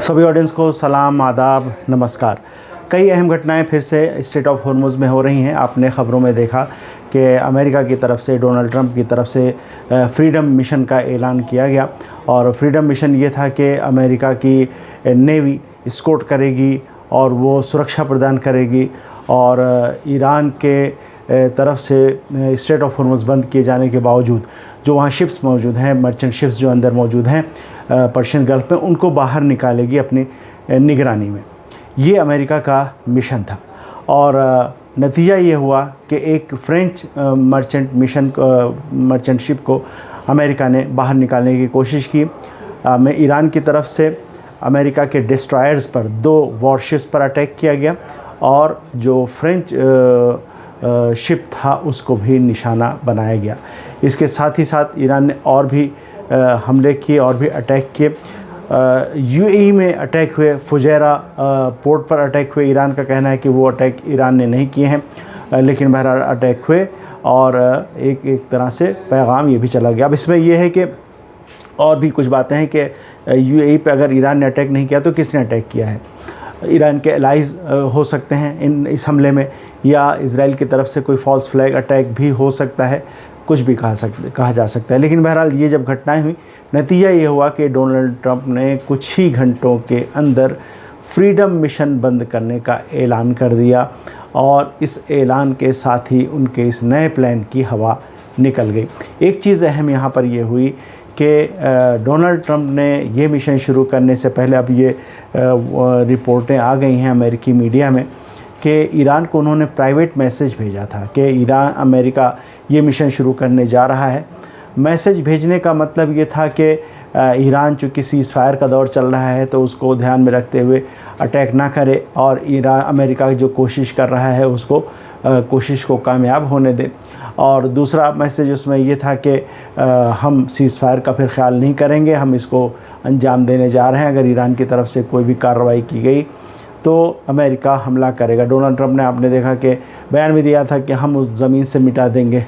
सभी ऑडियंस को सलाम, आदाब, नमस्कार। कई अहम घटनाएं फिर से स्ट्रेट ऑफ हॉर्मुज़ में हो रही हैं। आपने ख़बरों में देखा कि अमेरिका की तरफ से, डोनाल्ड ट्रंप की तरफ से फ्रीडम मिशन का ऐलान किया गया। और फ्रीडम मिशन ये था कि अमेरिका की नेवी एस्कॉर्ट करेगी और वो सुरक्षा प्रदान करेगी, और ईरान के तरफ से स्ट्रेट ऑफ हॉर्मुज़ बंद किए जाने के बावजूद जो वहाँ शिप्स मौजूद हैं, मर्चेंट शिप्स जो अंदर मौजूद हैं पर्शियन गल्फ़ में, उनको बाहर निकालेगी अपनी निगरानी में। ये अमेरिका का मिशन था। और नतीजा ये हुआ कि एक फ्रेंच मर्चेंट शिप को अमेरिका ने बाहर निकालने की कोशिश की। ईरान की तरफ से अमेरिका के डिस्ट्रॉयर्स पर 2 वॉरशिप्स पर अटैक किया गया, और जो फ्रेंच शिप था उसको भी निशाना बनाया गया। इसके साथ ही साथ ईरान ने और भी हमले किए और भी अटैक किए। यूएई में अटैक हुए, फुजैरा पोर्ट पर अटैक हुए। ईरान का कहना है कि वो अटैक ईरान ने नहीं किए हैं, लेकिन बहरहाल अटैक हुए, और एक तरह से पैगाम ये भी चला गया। अब इसमें यह है कि और भी कुछ बातें हैं कि यूएई पे अगर ईरान ने अटैक नहीं किया तो किसने अटैक किया है। ईरान के एलाइज हो सकते हैं इस हमले में, या इज़राइल की तरफ से कोई फॉल्स फ्लैग अटैक भी हो सकता है, कुछ भी कहा जा सकता है। लेकिन बहरहाल ये जब घटनाएं हुई, नतीजा ये हुआ कि डोनाल्ड ट्रंप ने कुछ ही घंटों के अंदर फ्रीडम मिशन बंद करने का ऐलान कर दिया, और इस ऐलान के साथ ही उनके इस नए प्लान की हवा निकल गई। एक चीज़ अहम यहाँ पर यह हुई कि डोनाल्ड ट्रंप ने ये मिशन शुरू करने से पहले, अब ये रिपोर्टें आ गई हैं अमेरिकी मीडिया में कि ईरान को उन्होंने प्राइवेट मैसेज भेजा था कि अमेरिका ये मिशन शुरू करने जा रहा है। मैसेज भेजने का मतलब ये था कि ईरान चूँकि सीज़ फायर का दौर चल रहा है तो उसको ध्यान में रखते हुए अटैक ना करे, और अमेरिका जो कोशिश कर रहा है उसको कोशिश को कामयाब होने दे। और दूसरा मैसेज उसमें ये था कि हम सीज़ फायर का फिर ख्याल नहीं करेंगे, हम इसको अंजाम देने जा रहे हैं। अगर ईरान की तरफ से कोई भी कार्रवाई की गई तो अमेरिका हमला करेगा। डोनाल्ड ट्रंप ने, आपने देखा कि बयान भी दिया था कि हम उस ज़मीन से मिटा देंगे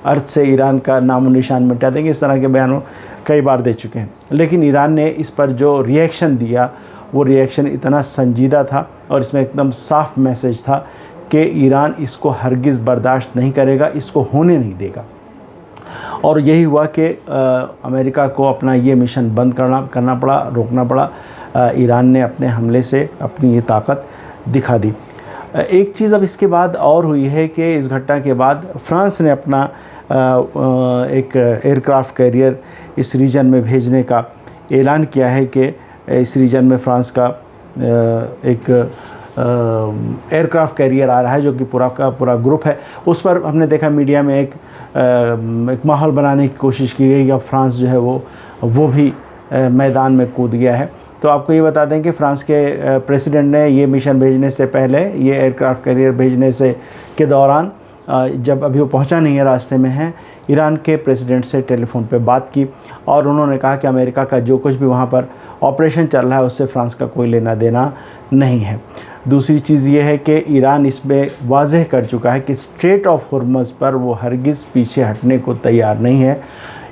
अर्थ से ईरान का नामो निशान मिटा देंगे। इस तरह के बयान कई बार दे चुके हैं। लेकिन ईरान ने इस पर जो रिएक्शन दिया, वो रिएक्शन इतना संजीदा था, और इसमें एकदम साफ मैसेज था कि ईरान इसको हरगिज़ बर्दाश्त नहीं करेगा, इसको होने नहीं देगा। और यही हुआ कि अमेरिका को अपना ये मिशन बंद करना पड़ा, रोकना पड़ा। ईरान ने अपने हमले से अपनी ये ताकत दिखा दी। एक चीज़ अब इसके बाद और हुई है कि इस घटना के बाद फ्रांस ने अपना एक एयरक्राफ्ट कैरियर इस रीजन में भेजने का ऐलान किया है कि इस रीजन में फ्रांस का एक एयरक्राफ्ट कैरियर आ रहा है, जो कि पूरा का पूरा ग्रुप है। उस पर हमने देखा मीडिया में एक माहौल बनाने की कोशिश की गई कि अब फ्रांस जो है वो भी मैदान में कूद गया है। तो आपको ये बता दें कि फ्रांस के प्रेसिडेंट ने ये मिशन भेजने से पहले, ये एयरक्राफ्ट कैरियर भेजने के दौरान, जब अभी वो पहुंचा नहीं है, रास्ते में है, ईरान के प्रेसिडेंट से टेलीफोन पे बात की, और उन्होंने कहा कि अमेरिका का जो कुछ भी वहाँ पर ऑपरेशन चल रहा है उससे फ्रांस का कोई लेना देना नहीं है। दूसरी चीज़ ये है कि ईरान इसमें वाज़ेह कर चुका है कि स्ट्रेट ऑफ हॉर्मुज़ पर वो हरगिज़ पीछे हटने को तैयार नहीं है।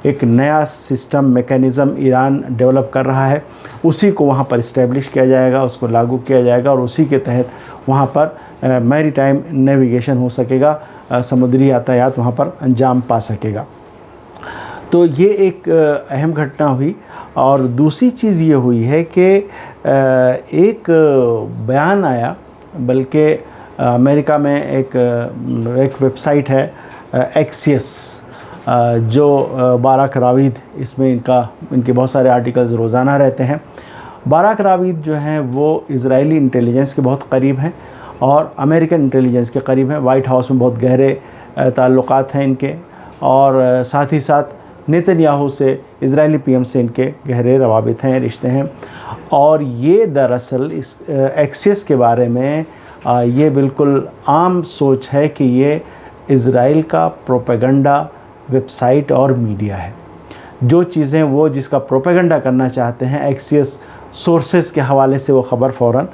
एक नया सिस्टम, मैकेनिज़्म ईरान डेवलप कर रहा है, उसी को वहाँ पर इस्टेब्लिश किया जाएगा, उसको लागू किया जाएगा, और उसी के तहत वहाँ पर मैरीटाइम नेविगेशन हो सकेगा, समुद्री यातायात वहाँ पर अंजाम पा सकेगा। तो ये एक अहम घटना हुई। और दूसरी चीज़ ये हुई है कि एक बयान आया, बल्कि अमेरिका में एक वेबसाइट है एक्सियस, जो बाराक रावीद, इसमें इनके बहुत सारे आर्टिकल्स रोज़ाना रहते हैं। बाराक रावीद जो हैं वो इज़राइली इंटेलिजेंस के बहुत करीब हैं और अमेरिकन इंटेलिजेंस के करीब हैं। वाइट हाउस में बहुत गहरे ताल्लुकात हैं इनके, और साथ ही साथ नेतन्याहू से, इज़राइली पीएम से इनके गहरे रवाबित हैं, रिश्ते हैं। और ये दरअसल इस एक्सिस के बारे में ये बिल्कुल आम सोच है कि ये इज़राइल का प्रोपेगेंडा वेबसाइट और मीडिया है। जो चीज़ें वो जिसका प्रोपेगेंडा करना चाहते हैं, एक्सिस सोर्सेज के हवाले से वो ख़बर फ़ौरन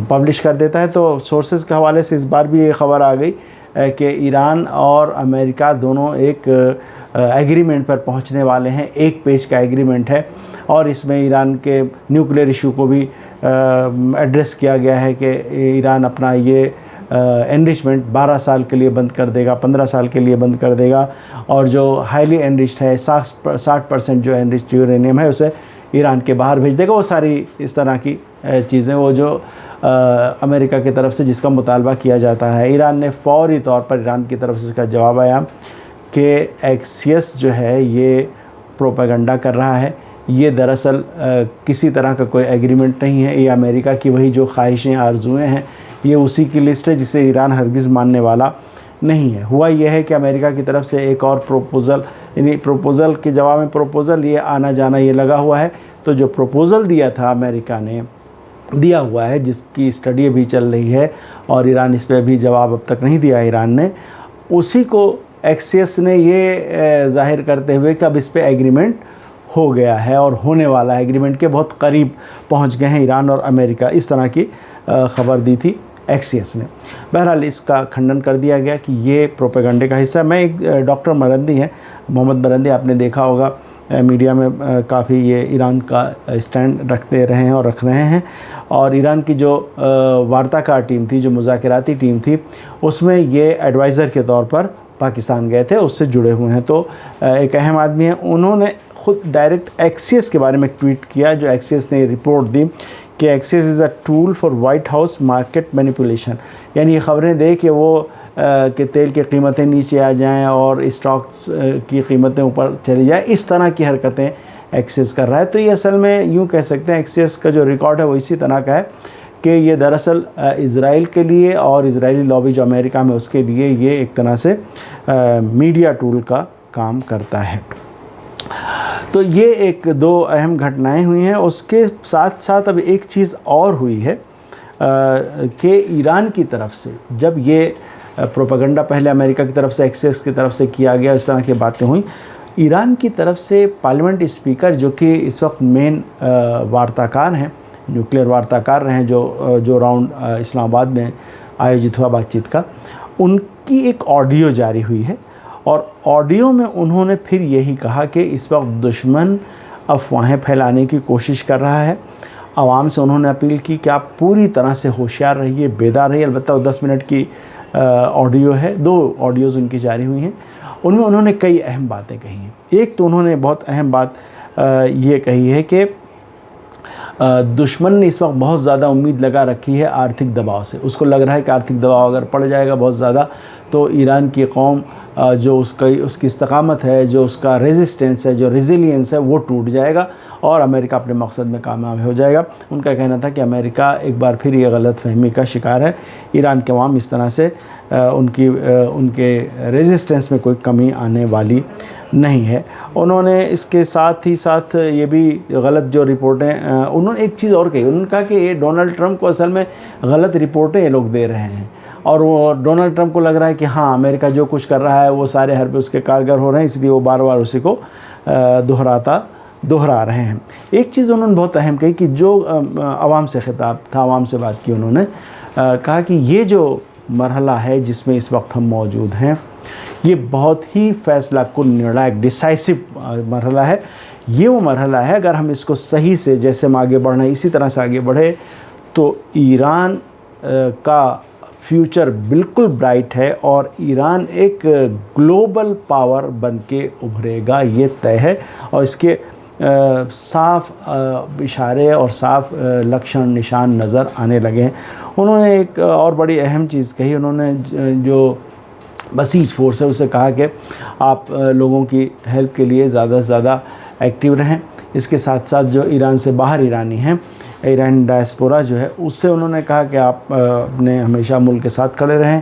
पब्लिश कर देता है। तो सोर्सेज के हवाले से इस बार भी ये ख़बर आ गई कि ईरान और अमेरिका दोनों एक एग्रीमेंट पर पहुंचने वाले हैं। 1 पेज का एग्रीमेंट है और इसमें ईरान के न्यूक्लियर इशू को भी एड्रेस किया गया है कि ईरान अपना ये एनरिचमेंट 12 साल के लिए बंद कर देगा, 15 साल के लिए बंद कर देगा, और जो हाईली एनरिच्ड है 60% जो एनरिच्ड यूरेनियम है उसे ईरान के बाहर भेज देगा। वो सारी इस तरह की चीज़ें वो जो अमेरिका की तरफ से जिसका मुतालबा किया जाता है। ईरान ने फौरी तौर पर ईरान की तरफ से इसका जवाब आया कि एक्सियस जो है ये प्रोपेगेंडा कर रहा है, ये दरअसल किसी तरह का कोई एग्रीमेंट नहीं है, ये अमेरिका की वही जो ख्वाहिशें आरजुएँ हैं, ये उसी की लिस्ट है जिसे ईरान हरगिज़ मानने वाला नहीं है। हुआ यह है कि अमेरिका की तरफ से एक और प्रपोज़ल, यानी प्रपोज़ल के जवाब में प्रपोज़ल, ये आना जाना ये लगा हुआ है। तो जो प्रपोज़ल दिया था अमेरिका ने दिया हुआ है, जिसकी स्टडी अभी चल रही है और ईरान इस पर अभी जवाब अब तक नहीं दिया ईरान ने, उसी को एक्सियस ने ये जाहिर करते हुए कि अब इस पर एग्रीमेंट हो गया है और होने वाला है, एग्रीमेंट के बहुत करीब पहुंच गए हैं ईरान और अमेरिका, इस तरह की खबर दी थी एक्सियस ने। बहरहाल इसका खंडन कर दिया गया कि ये प्रोपेगेंडे का हिस्सा। मैं एक डॉक्टर मरंदी हैं, मोहम्मद मरंदी, आपने देखा होगा मीडिया में काफ़ी ये ईरान का स्टैंड रखते रहे हैं और रख रहे हैं, और ईरान की जो वार्ताकार टीम थी, जो मुज़ाकराती टीम थी, उसमें ये एडवाइज़र के तौर पर पाकिस्तान गए थे, उससे जुड़े हुए हैं। तो एक अहम आदमी हैं, उन्होंने ख़ुद डायरेक्ट एक्सियस के बारे में ट्वीट किया, जो एक्सियस ने रिपोर्ट दी कि Axios is a tool for White House market manipulation, यानी ये ख़बरें दे कि वो कि तेल की कीमतें नीचे आ जाएं और स्टॉक्स की कीमतें ऊपर चली जाए, इस तरह की हरकतें एक्सियस कर रहा है। तो ये असल में यूँ कह सकते हैं एक्सियस का जो रिकॉर्ड है वो इसी तरह का है कि ये दरअसल इज़राइल के लिए और इज़राइली लॉबी जो अमेरिका में उसके लिए ये एक तरह से मीडिया टूल का काम करता है। तो ये एक दो अहम घटनाएं हुई हैं। उसके साथ साथ अब एक चीज़ और हुई है कि ईरान की तरफ से जब ये प्रोपेगेंडा पहले अमेरिका की तरफ से एक्सियस की तरफ से किया गया, इस तरह की बातें हुई, ईरान की तरफ से पार्लियामेंट स्पीकर जो कि इस वक्त मेन वार्ताकार हैं, न्यूक्लियर वार्ताकार रहे हैं, जो राउंड इस्लामाबाद में आयोजित हुआ बातचीत का, उनकी एक ऑडियो जारी हुई है और ऑडियो में उन्होंने फिर यही कहा कि इस वक्त दुश्मन अफवाहें फैलाने की कोशिश कर रहा है। आवाम से उन्होंने अपील की कि आप पूरी तरह से होशियार रहिए, बेदार रहिए। अलबत्ता 10 मिनट की ऑडियो है, 2 ऑडियोज़ उनकी जारी हुई हैं, उनमें उन्होंने कई अहम बातें कही हैं। एक तो उन्होंने बहुत अहम बात ये कही है कि दुश्मन ने इस वक्त बहुत ज़्यादा उम्मीद लगा रखी है आर्थिक दबाव से। उसको लग रहा है कि आर्थिक दबाव अगर पड़ जाएगा बहुत ज़्यादा तो ईरान की कौम जो उसकी इस्तकामत है, जो उसका रेजिस्टेंस है, जो रेजिलियंस है, वो टूट जाएगा और अमेरिका अपने मकसद में कामयाब हो जाएगा। उनका कहना था कि अमेरिका एक बार फिर ये गलत फहमी का शिकार है, ईरान के अवाम इस तरह से उनके रेजिस्टेंस में कोई कमी आने वाली नहीं है। उन्होंने इसके साथ ही साथ ये भी गलत जो रिपोर्टें, उन्होंने एक चीज़ और कही, उन्होंने कहा कि ये डोनाल्ड ट्रंप को असल में गलत रिपोर्टें ये लोग दे रहे हैं और वो डोनाल्ड ट्रंप को लग रहा है कि हाँ अमेरिका जो कुछ कर रहा है वो सारे हरबे उसके कारगर हो रहे हैं, इसलिए वो बार बार उसी को दोहरा रहे हैं। एक चीज़ उन्होंने बहुत अहम कही कि जो आवाम से खिताब था, आवाम से बात की, उन्होंने कहा कि ये जो मरहला है जिसमें इस वक्त हम मौजूद हैं, ये बहुत ही फैसला कुन निर्णायक डिसाइसिव मरहला है। ये वो मरहला है, अगर हम इसको सही से, जैसे हम आगे बढ़ना है इसी तरह से आगे बढ़े तो ईरान का फ्यूचर बिल्कुल ब्राइट है और ईरान एक ग्लोबल पावर बन के उभरेगा, ये तय है। और इसके साफ इशारे और साफ लक्षण निशान नज़र आने लगे हैं। उन्होंने एक और बड़ी अहम चीज़ कही, उन्होंने जो बसीज फोर्स है उसे कहा कि आप लोगों की हेल्प के लिए ज़्यादा से ज़्यादा एक्टिव रहें। इसके साथ साथ जो ईरान से बाहर ईरानी हैं, ईरान डायस्पोरा जो है, उससे उन्होंने कहा कि आप अपने हमेशा मुल्क के साथ खड़े रहें,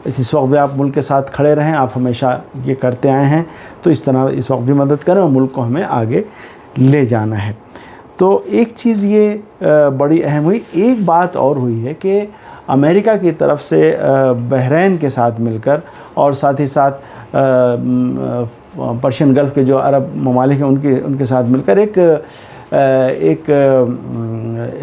इस वक्त भी आप मुल्क के साथ खड़े रहें, आप हमेशा ये करते आए हैं, तो इस तरह इस वक्त भी मदद करें और मुल्क को हमें आगे ले जाना है। तो एक चीज़ ये बड़ी अहम हुई। एक बात और हुई है कि अमेरिका की तरफ से बहरीन के साथ मिलकर और साथ ही साथ पर्शियन गल्फ़ के जो अरब ममालिक हैं उनके साथ मिलकर एक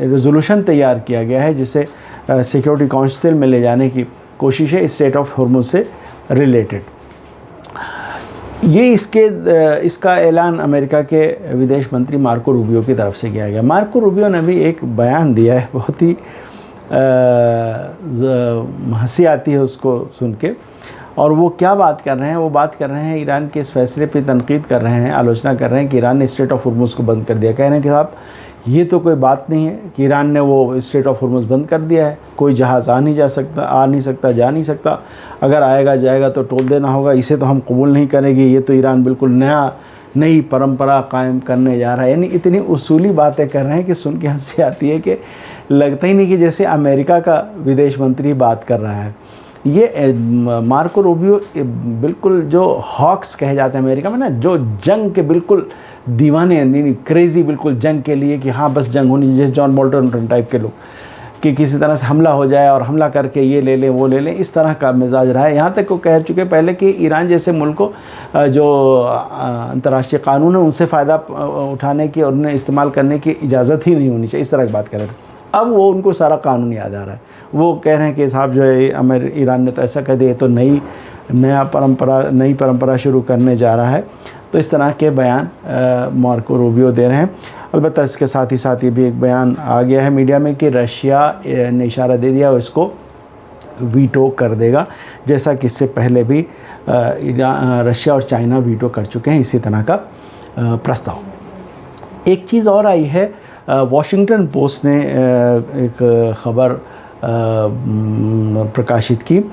रेजोल्यूशन तैयार किया गया है जिसे सिक्योरिटी काउंसिल में ले जाने की कोशिश है, स्ट्रेट ऑफ हॉर्मुज़ से रिलेटेड। ये इसका ऐलान अमेरिका के विदेश मंत्री मार्को रूबियो की तरफ से किया गया। मार्को रूबियो ने भी एक बयान दिया है, बहुत ही हंसी आती है उसको सुन के। और वो क्या बात कर रहे हैं, वो बात कर रहे हैं ईरान के इस फैसले पे तनकीद कर रहे हैं, आलोचना कर रहे हैं कि ईरान ने स्ट्रेट ऑफ हॉर्मुज़ को बंद कर दिया। कह रहे हैं कि साहब ये तो कोई बात नहीं है कि ईरान ने वो स्ट्रेट ऑफ हॉर्मुज़ बंद कर दिया है, कोई जहाज़ आ नहीं सकता, जा नहीं सकता, अगर आएगा जाएगा तो टोल देना होगा, इसे तो हम कबूल नहीं करेंगे, ये तो ईरान बिल्कुल नई परंपरा कायम करने जा रहा है। यानी इतनी उसूली बातें कर रहे हैं कि सुन के हंसी आती है कि लगता ही नहीं कि जैसे अमेरिका का विदेश मंत्री बात कर रहा है। ये मार्को रूबियो बिल्कुल जो हॉक्स कहे जाते हैं अमेरिका में ना, जो जंग के बिल्कुल दीवाने यानी क्रेज़ी बिल्कुल जंग के लिए कि हाँ बस जंग होनी, जैसे जॉन बोल्टन टाइप के लोग कि किसी तरह से हमला हो जाए और हमला करके ये ले लें वो ले लें, इस तरह का मिजाज रहा है। यहाँ तक वो कह चुके पहले कि ईरान जैसे मुल्क को जो अंतर्राष्ट्रीय कानून है उनसे फ़ायदा उठाने की और उन्हें इस्तेमाल करने की इजाज़त ही नहीं होनी चाहिए, इस तरह की बात कर रहे थे। अब वो उनको सारा कानून याद आ रहा है। वो कह रहे हैं कि साहब जो है ईरान ने तो ऐसा कह दिया, तो नई परंपरा शुरू करने जा रहा है। तो इस तरह के बयान मार्को रूबियो दे रहे हैं। अलबत्ता इसके साथ ही ये भी एक बयान आ गया है मीडिया में कि रशिया ने इशारा दे दिया वो इसको वीटो कर देगा, जैसा कि इससे पहले भी रशिया और चाइना वीटो कर चुके हैं इसी तरह का प्रस्ताव। एक चीज़ और आई है, वॉशिंगटन पोस्ट ने एक ख़बर प्रकाशित की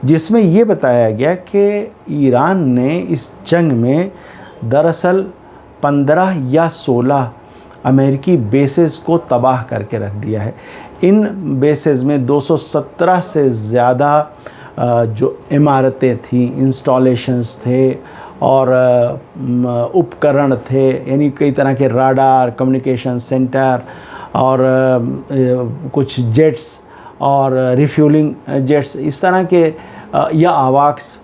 जिसमें ये बताया गया कि ईरान ने इस जंग में दरअसल 15 या 16 अमेरिकी बेसेस को तबाह करके रख दिया है। इन बेसेस में 217 से ज़्यादा जो इमारतें थी, इंस्टॉलेशंस थे और उपकरण थे, यानी कई तरह के राडार, कम्युनिकेशन सेंटर और कुछ जेट्स और रिफ्यूलिंग जेट्स, इस तरह के या आवाक्स,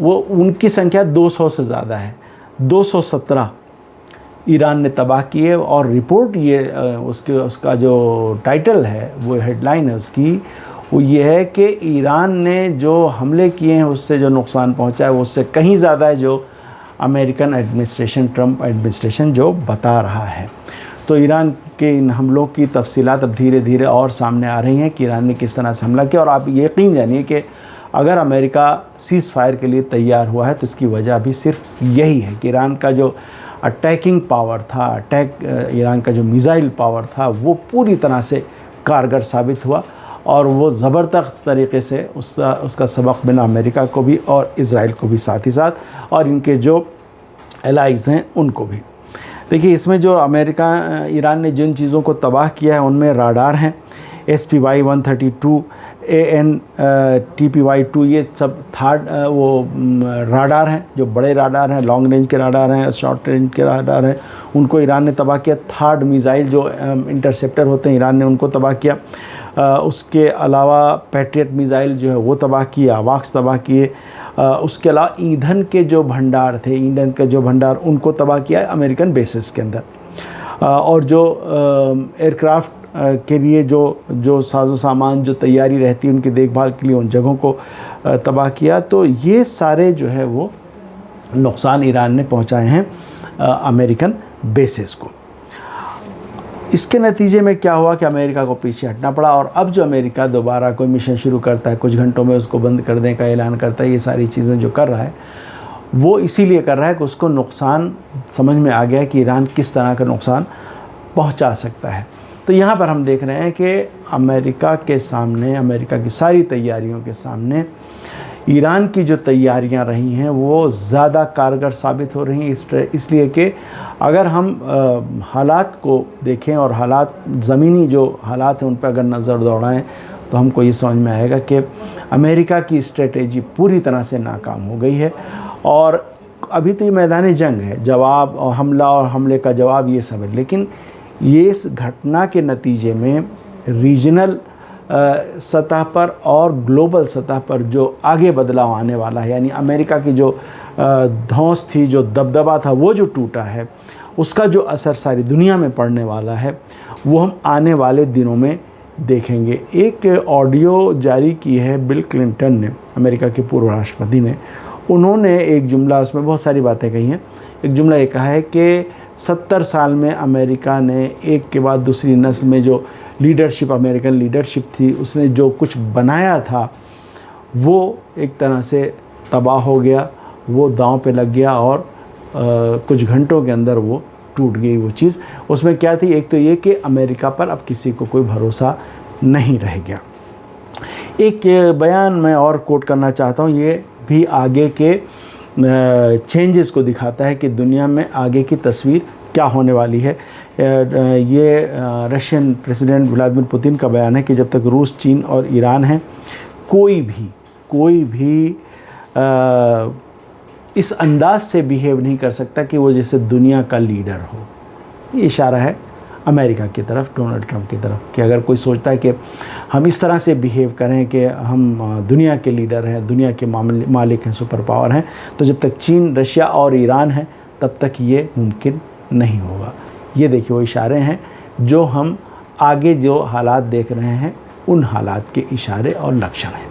वो उनकी संख्या 200 से ज़्यादा है। 217 ईरान ने तबाह किए। और रिपोर्ट ये उसका जो टाइटल है, वो हेडलाइन है उसकी, वो ये है कि ईरान ने जो हमले किए हैं उससे जो नुकसान पहुंचा है वो उससे कहीं ज़्यादा है जो अमेरिकन एडमिनिस्ट्रेशन, ट्रंप एडमिनिस्ट्रेशन जो बता रहा है। तो ईरान के इन हमलों की तफसीलात अब धीरे धीरे और सामने आ रही हैं कि ईरान ने किस तरह से हमला किया। और आप यकीन जानिए कि अगर अमेरिका सीज़ फायर के लिए तैयार हुआ है तो इसकी वजह भी सिर्फ यही है कि ईरान का जो अटैकिंग पावर था, ईरान का जो मिसाइल पावर था, वो पूरी तरह से कारगर साबित हुआ और वो ज़बरदस्त तरीके से उसका सबक मिला अमेरिका को भी और इज़राइल को भी साथ ही साथ, और इनके जो एलाइज़ हैं उनको भी। देखिए, इसमें जो ईरान ने जिन चीज़ों को तबाह किया है उनमें राडार हैं, SPY-132, AN/TPY-2, ये सब थर्ड राडार हैं, जो बड़े राडार हैं, लॉन्ग रेंज के राडार हैं, शॉर्ट रेंज के राडार हैं, उनको ईरान ने तबाह किया। थर्ड मिसाइल जो इंटरसेप्टर होते हैं, ईरान ने उनको तबाह किया। उसके अलावा पैट्रियट मिसाइल जो है वो तबाह किए, आवाक्स तबाह किए। उसके अलावा ईंधन के जो भंडार थे, उनको तबाह किया अमेरिकन बेसिस के अंदर। और जो एयरक्राफ्ट के लिए जो साजो सामान, जो तैयारी रहती है उनकी देखभाल के लिए, उन जगहों को तबाह किया। तो ये सारे जो है वो नुकसान ईरान ने पहुंचाए हैं अमेरिकन बेसिस को। इसके नतीजे में क्या हुआ कि अमेरिका को पीछे हटना पड़ा। और अब जो अमेरिका दोबारा कोई मिशन शुरू करता है, कुछ घंटों में उसको बंद कर देने का ऐलान करता है, ये सारी चीज़ें जो कर रहा है वो इसीलिए कर रहा है कि उसको नुकसान समझ में आ गया है कि ईरान किस तरह का नुकसान पहुंचा सकता है। तो यहाँ पर हम देख रहे हैं कि अमेरिका के सामने, अमेरिका की सारी तैयारियों के सामने ईरान की जो तैयारियां रही हैं वो ज़्यादा कारगर साबित हो रही हैं। इसलिए कि अगर हम हालात को देखें और ज़मीनी जो हालात हैं उन पर अगर नज़र दौड़ाएं तो हमको ये समझ में आएगा कि अमेरिका की स्ट्रेटेजी पूरी तरह से नाकाम हो गई है। और अभी तो ये मैदान जंग है, जवाब और हमला और हमले का जवाब ये सब है, लेकिन ये इस घटना के नतीजे में रीजनल सतह पर और ग्लोबल सतह पर जो आगे बदलाव आने वाला है, यानी अमेरिका की जो धौंस थी, जो दबदबा था, वो जो टूटा है, उसका जो असर सारी दुनिया में पड़ने वाला है वो हम आने वाले दिनों में देखेंगे। एक ऑडियो जारी की है बिल क्लिंटन ने, अमेरिका के पूर्व राष्ट्रपति ने। उन्होंने एक जुमला, उसमें बहुत सारी बातें कही हैं, एक जुमला ये कहा है कि 70 साल में अमेरिका ने एक के बाद दूसरी नस्ल में जो लीडरशिप, अमेरिकन लीडरशिप थी, उसने जो कुछ बनाया था वो एक तरह से तबाह हो गया, वो दांव पे लग गया और कुछ घंटों के अंदर वो टूट गई वो चीज़। उसमें क्या थी, एक तो ये कि अमेरिका पर अब किसी को कोई भरोसा नहीं रह गया। एक बयान मैं और कोट करना चाहता हूँ, ये भी आगे के चेंजेस को दिखाता है कि दुनिया में आगे की तस्वीर क्या होने वाली है। ये रशियन प्रेसिडेंट व्लादिमीर पुतिन का बयान है कि जब तक रूस, चीन और ईरान है, कोई भी इस अंदाज से बिहेव नहीं कर सकता कि वो जैसे दुनिया का लीडर हो। ये इशारा है अमेरिका की तरफ, डोनाल्ड ट्रंप की तरफ, कि अगर कोई सोचता है कि हम इस तरह से बिहेव करें कि हम दुनिया के लीडर हैं, दुनिया के मालिक हैं, सुपर पावर हैं, तो जब तक चीन, रशिया और ईरान है तब तक ये मुमकिन नहीं होगा। ये देखिए वो इशारे हैं जो हम आगे जो हालात देख रहे हैं उन हालात के इशारे और लक्षण हैं।